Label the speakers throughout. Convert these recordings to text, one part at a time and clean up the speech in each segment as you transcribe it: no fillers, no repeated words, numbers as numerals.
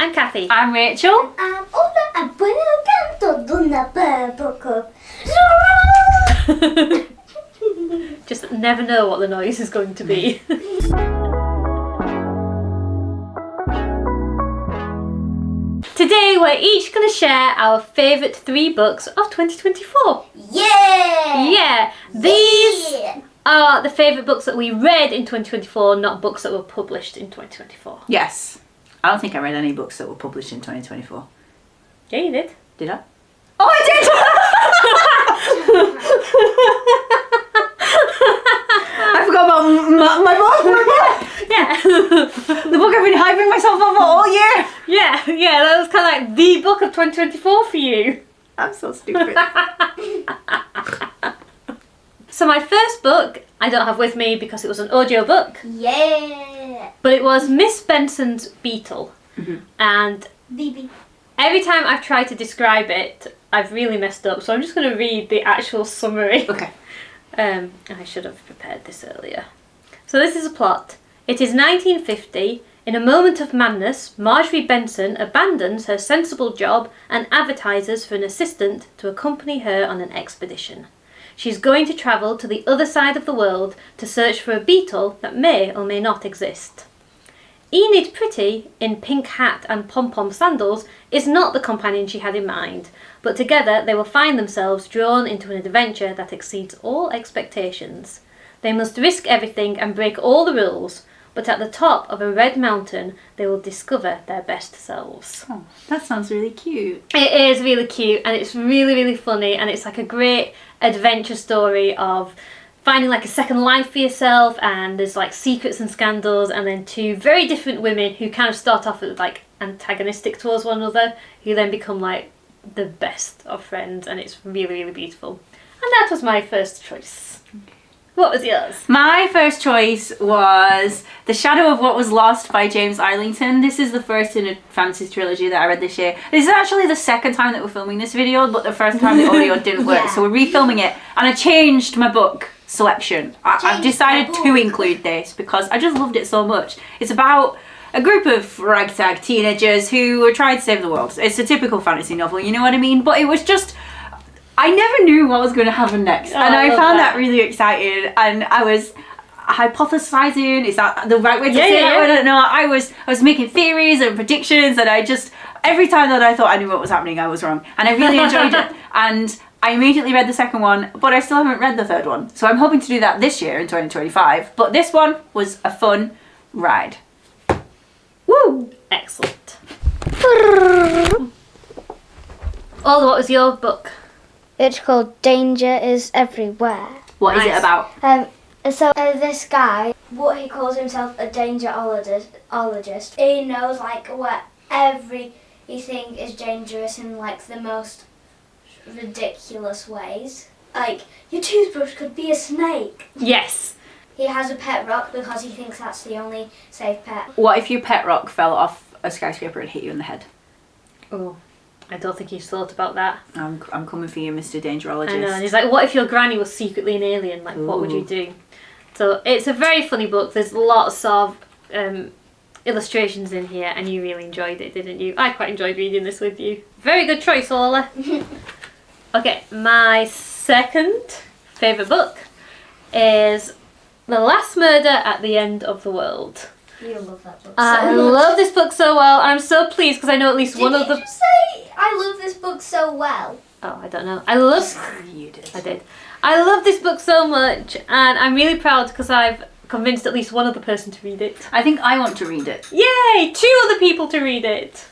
Speaker 1: I'm Cathy.
Speaker 2: I'm Rachel.
Speaker 3: I'm Orla and welcome to the book of
Speaker 1: Just never know what the noise is going to be. Today we're each going to share our favourite 3 books of 2024.
Speaker 3: Yeah!
Speaker 1: Yeah, these are the favourite books that we read in 2024, not books that were published in 2024.
Speaker 2: Yes. I don't think I read any books that were published in 2024.
Speaker 1: Yeah, you did.
Speaker 2: Did I? Oh, I did! I forgot about my book.
Speaker 1: Yeah.
Speaker 2: The book I've been hyping myself up for all year.
Speaker 1: Yeah, that was kind of like the book of 2024 for you.
Speaker 2: I'm so stupid.
Speaker 1: So my first book I don't have with me because it was an audio book.
Speaker 3: Yeah!
Speaker 1: But it was Miss Benson's Beetle.
Speaker 2: Mm-hmm.
Speaker 1: And
Speaker 3: BB.
Speaker 1: every time I've tried to describe it, I've really messed up. So I'm just going to read the actual summary.
Speaker 2: Okay.
Speaker 1: I should have prepared this earlier. So this is a plot. It is 1950. In a moment of madness, Marjorie Benson abandons her sensible job and advertises for an assistant to accompany her on an expedition. She's going to travel to the other side of the world to search for a beetle that may or may not exist. Enid Pretty, in pink hat and pom-pom sandals, is not the companion she had in mind, but together they will find themselves drawn into an adventure that exceeds all expectations. They must risk everything and break all the rules, but at the top of a red mountain they will discover their best selves.
Speaker 2: Oh, that sounds really cute.
Speaker 1: It is really cute and it's really, really funny, and it's like a great adventure story of finding like a second life for yourself, and there's like secrets and scandals, and then 2 very different women who kind of start off as like antagonistic towards one another, who then become like the best of friends, and it's really, really beautiful. And that was my first choice. What was yours?
Speaker 2: My first choice was The Shadow of What Was Lost by James Arlington. This is the first in a fantasy trilogy that I read this year. This is actually the second time that we're filming this video, but the first time the audio didn't work,
Speaker 3: Yeah.
Speaker 2: so we're refilming it. And I changed my book selection. I've decided to include this because I just loved it so much. It's about a group of ragtag teenagers who are trying to save the world. It's a typical fantasy novel, you know what I mean? But it was just... I never knew what was going to happen next, and I found that really exciting, and I was hypothesizing, is that the right way to say it? I don't know. I was making theories and predictions, and every time that I thought I knew what was happening, I was wrong, and I really enjoyed it. And I immediately read the second one, but I still haven't read the third one, so I'm hoping to do that this year in 2025. But this one was a fun ride.
Speaker 1: Woo! Excellent. Orla, what was your book?
Speaker 3: It's called Danger is Everywhere.
Speaker 2: What is it about?
Speaker 3: So this guy, what he calls himself a dangerologist, he knows like what everything is dangerous in like the most ridiculous ways. Like, your toothbrush could be a snake.
Speaker 1: Yes.
Speaker 3: He has a pet rock because he thinks that's the only safe pet.
Speaker 2: What if your pet rock fell off a skyscraper and hit you in the head?
Speaker 1: Oh, I don't think he's thought about that.
Speaker 2: I'm coming for you, Mr. Dangerologist.
Speaker 1: I know, and he's like, what if your granny was secretly an alien? Like, what would you do? So it's a very funny book. There's lots of illustrations in here, and you really enjoyed it, didn't you? I quite enjoyed reading this with you. Very good choice, Orla. Okay, my second favourite book is The Last Murder at the End of the World.
Speaker 3: You love that book
Speaker 1: I
Speaker 3: so much.
Speaker 1: love this book so well. I'm so pleased because I know at least one of the...
Speaker 3: Did you just say, I love this book so well?
Speaker 1: Oh, I don't know. I love...
Speaker 2: You did.
Speaker 1: I did. I love this book so much, and I'm really proud because I've convinced at least one other person to read it.
Speaker 2: I think I want to read it.
Speaker 1: Yay! 2 other people to read it.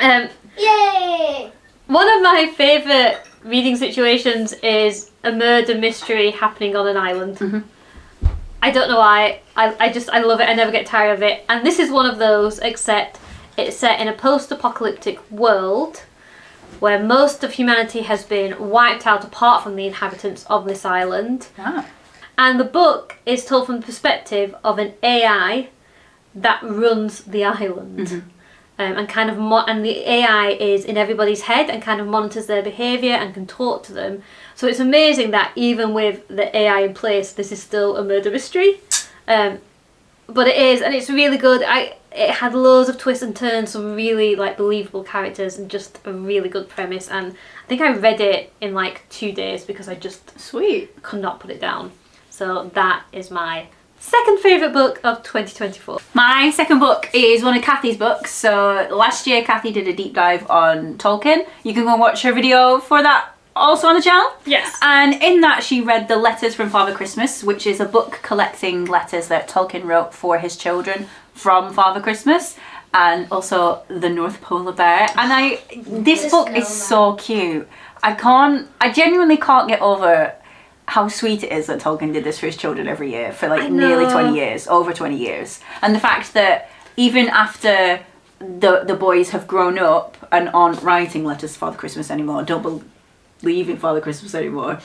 Speaker 3: Yay!
Speaker 1: One of my favourite reading situations is a murder mystery happening on an island.
Speaker 2: Mm-hmm.
Speaker 1: I don't know why. I love it. I never get tired of it. And this is one of those, except it's set in a post-apocalyptic world where most of humanity has been wiped out apart from the inhabitants of this island.
Speaker 2: Ah.
Speaker 1: And the book is told from the perspective of an AI that runs the island.
Speaker 2: Mm-hmm.
Speaker 1: And kind of and the AI is in everybody's head and kind of monitors their behaviour and can talk to them. So it's amazing that even with the AI in place, this is still a murder mystery. but it is, and it's really good. It had loads of twists and turns, some really like believable characters, and just a really good premise. And I think I read it in like 2 days because I just could not put it down. So that is my second favourite book of 2024.
Speaker 2: My second book is one of Cathy's books. So last year Cathy did a deep dive on Tolkien. You can go and watch her video for that also on the channel.
Speaker 1: Yes.
Speaker 2: And in that she read The Letters from Father Christmas, which is a book collecting letters that Tolkien wrote for his children from Father Christmas, and also The North Polar Bear. And this book is so cute. I genuinely can't get over how sweet it is that Tolkien did this for his children every year for like nearly 20 years, over 20 years. And the fact that even after the boys have grown up and aren't writing letters to Father Christmas anymore, don't believe in Father Christmas anymore,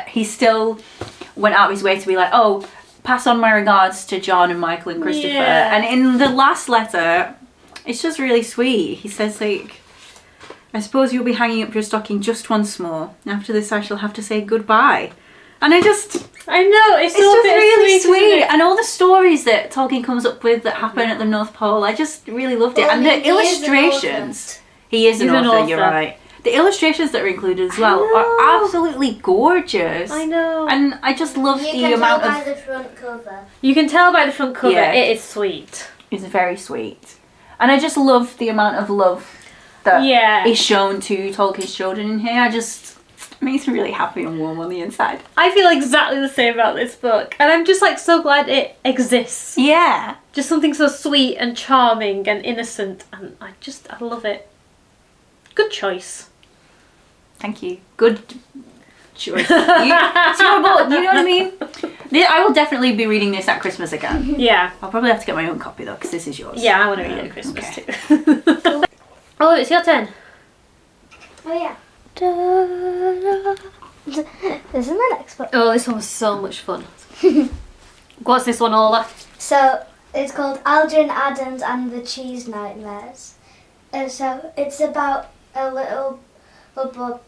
Speaker 2: he still went out of his way to be like, oh, pass on my regards to John and Michael and Christopher.
Speaker 1: Yeah.
Speaker 2: And in the last letter, it's just really sweet. He says like, I suppose you'll be hanging up your stocking just once more. After this I shall have to say goodbye. And I know, it's
Speaker 1: just
Speaker 2: really sweet. And all the stories that Tolkien comes up with that happen at the North Pole, I just really loved it. And the illustrations. He is an author, you're right. The illustrations that are included as well are absolutely gorgeous.
Speaker 1: I know.
Speaker 2: And I just love the amount of...
Speaker 3: You can tell by the front cover.
Speaker 1: You can tell by the front cover,
Speaker 2: Yeah.
Speaker 1: it is sweet.
Speaker 2: It's very sweet. And I just love the amount of love that is shown to Tolkien's children in here. It makes me really happy and warm on the inside.
Speaker 1: I feel exactly the same about this book, and I'm just like so glad it exists.
Speaker 2: Yeah.
Speaker 1: Just something so sweet and charming and innocent, and I love it. Good choice.
Speaker 2: Thank you. Good choice. It's your book, you know what I mean? I will definitely be reading this at Christmas again.
Speaker 1: Yeah.
Speaker 2: I'll probably have to get my own copy though, because this is yours.
Speaker 1: Yeah, I want to read it at Christmas
Speaker 2: okay.
Speaker 1: too. Oh, it's your turn.
Speaker 3: Oh yeah. This is my next book.
Speaker 1: Oh, this one was so much fun. What's this one, Orla?
Speaker 3: So it's called Aldrin Adams and the Cheese Nightmares. So it's about a little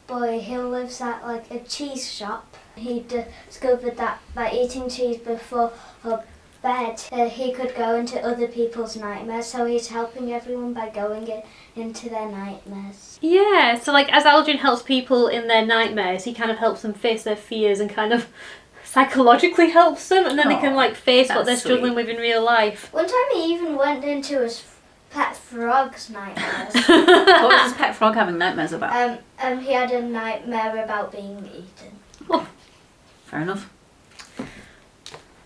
Speaker 3: boy who lives at like a cheese shop. He discovered that by eating cheese before bed, he could go into other people's nightmares. So he's helping everyone by going into their nightmares.
Speaker 1: Yeah, so like as Aldrin helps people in their nightmares, he kind of helps them face their fears and kind of psychologically helps them, and then they can like face what they're struggling with in real life.
Speaker 3: One time he even went into his pet frog's nightmares.
Speaker 2: What was his pet frog having nightmares about?
Speaker 3: He had a nightmare about being eaten.
Speaker 2: Oh, fair enough.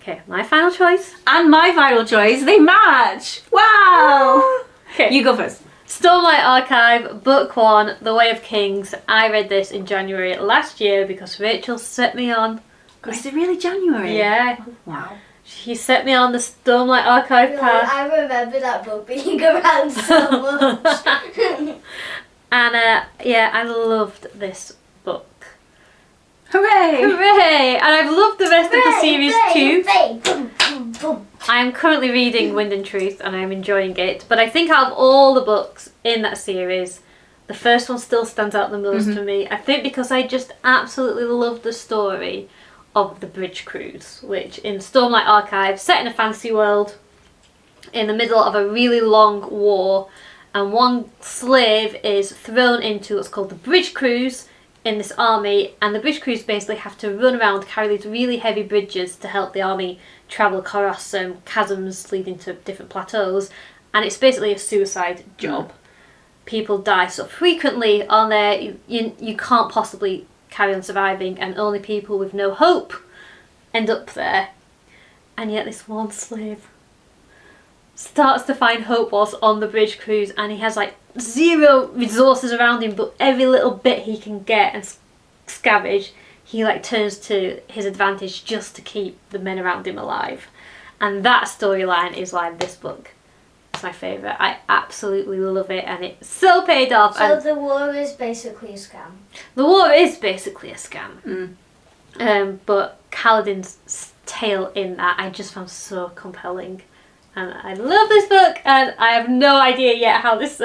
Speaker 1: Okay, my final choice.
Speaker 2: And my final choice, they match! Wow!
Speaker 1: Okay.
Speaker 2: You go first.
Speaker 1: Stormlight Archive, Book 1, The Way of Kings. I read this in January last year because Rachel set me on.
Speaker 2: Is it really January?
Speaker 1: Yeah.
Speaker 2: Oh, wow.
Speaker 1: She set me on the Stormlight Archive path.
Speaker 3: I remember that book being around so much.
Speaker 1: And yeah, I loved this book.
Speaker 2: Hooray!
Speaker 1: Hooray! And I've loved the rest of the series too.
Speaker 3: Hooray. Boom, boom, boom.
Speaker 1: I am currently reading Wind and Truth and I'm enjoying it. But I think out of all the books in that series, the first one still stands out the most for me. I think because I just absolutely love the story of the bridge cruise, which in Stormlight Archive, set in a fantasy world, in the middle of a really long war, and one slave is thrown into what's called the bridge cruise in this army, and the bridge crews basically have to run around, carry these really heavy bridges to help the army travel across chasms leading to different plateaus, and it's basically a suicide job. People die so frequently on there, you can't possibly carry on surviving, and only people with no hope end up there. And yet this one slave starts to find hope whilst on the bridge cruise, and he has like zero resources around him, but every little bit he can get and scavenge, he like turns to his advantage just to keep the men around him alive. And that storyline is why this book is my favourite. I absolutely love it, and it's so paid off.
Speaker 3: So
Speaker 1: and
Speaker 3: the war is basically a scam.
Speaker 1: the war is basically a scam. But Kaladin's tale in that I just found so compelling. And I love this book, and I have no idea yet how this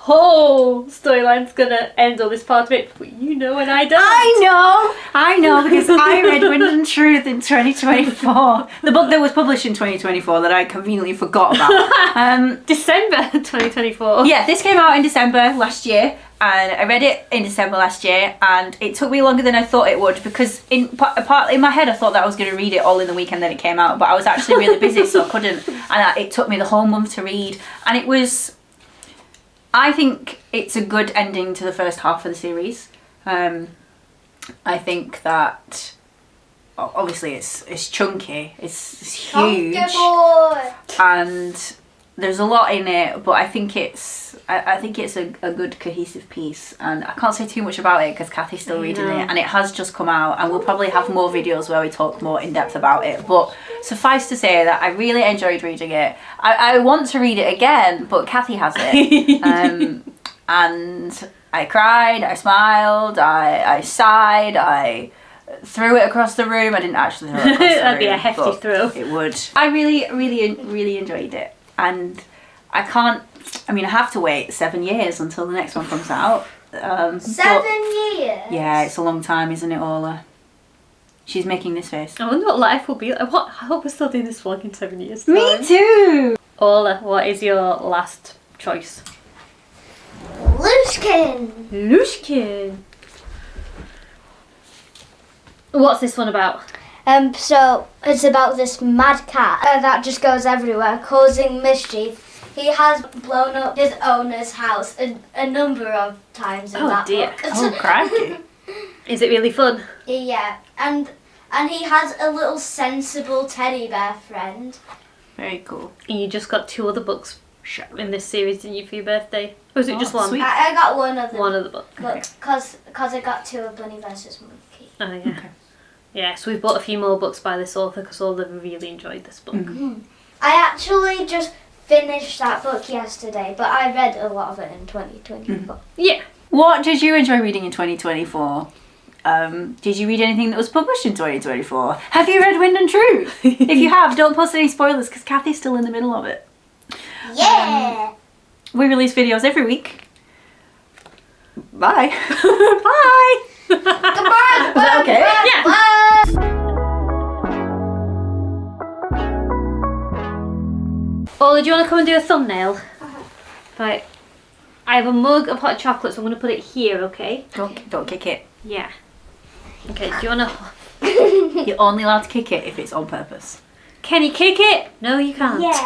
Speaker 1: whole storyline's gonna end on this part of it, but you know and I don't.
Speaker 2: I know, because I read Wind and Truth in 2024. The book that was published in 2024 that I conveniently forgot about.
Speaker 1: December 2024.
Speaker 2: Yeah, this came out in December last year, and I read it in December last year, and it took me longer than I thought it would, because in my head I thought that I was going to read it all in the weekend that it came out, but I was actually really busy, so I couldn't, and it took me the whole month to read, and it was... I think it's a good ending to the first half of the series. I think that obviously it's chunky, it's huge, and there's a lot in it. But I think it's a good cohesive piece, and I can't say too much about it because Cathy's still reading it, and it has just come out, and we'll probably have more videos where we talk more in depth about it. But suffice to say that I really enjoyed reading it. I want to read it again, but Cathy has it. And I cried, I smiled, I sighed, I threw it across the room. I didn't actually throw it across the room.
Speaker 1: That'd be a hefty throw.
Speaker 2: It would. I really enjoyed it. And I have to wait 7 years until the next one comes out.
Speaker 3: 7 years?
Speaker 2: Yeah, it's a long time, isn't it, Orla? She's making this face.
Speaker 1: I wonder what life will be like. I hope we're still doing this vlog in 7 years.
Speaker 2: Me too!
Speaker 1: Orla, what is your last choice? Lushkin. What's this one about?
Speaker 3: So it's about this mad cat that just goes everywhere, causing mischief. He has blown up his owner's house a number of times in that book.
Speaker 2: Oh, crikey.
Speaker 1: Is it really fun?
Speaker 3: Yeah, and he has a little sensible teddy bear friend.
Speaker 2: Very cool.
Speaker 1: And you just got 2 other books in this series, didn't you, for your birthday? Or was it just one?
Speaker 2: Sweet.
Speaker 3: I got one of them.
Speaker 1: One of the books.
Speaker 3: Because I got 2 of Bunny vs. Monkey.
Speaker 1: Oh, yeah. Okay. Yeah, so we've bought a few more books by this author because Orla really enjoyed this book.
Speaker 3: Mm-hmm. I actually just finished that book yesterday, but I read a lot of it in 2024.
Speaker 1: Yeah.
Speaker 2: What did you enjoy reading in 2024? Did you read anything that was published in 2024? Have you read Wind and Truth? If you have, don't post any spoilers because Cathy's still in the middle of it.
Speaker 3: Yeah!
Speaker 2: We release videos every week. Bye. Bye.
Speaker 3: Goodbye!
Speaker 2: Is that okay?
Speaker 1: Yeah. Orla, do you want to come and do a thumbnail? Right. I have a mug of hot chocolate, so I'm going to put it here, okay?
Speaker 2: Don't kick it.
Speaker 1: Yeah. Okay, do you want to...
Speaker 2: You're only allowed to kick it if it's on purpose.
Speaker 1: Can you kick it? No, you can't.
Speaker 3: Yeah.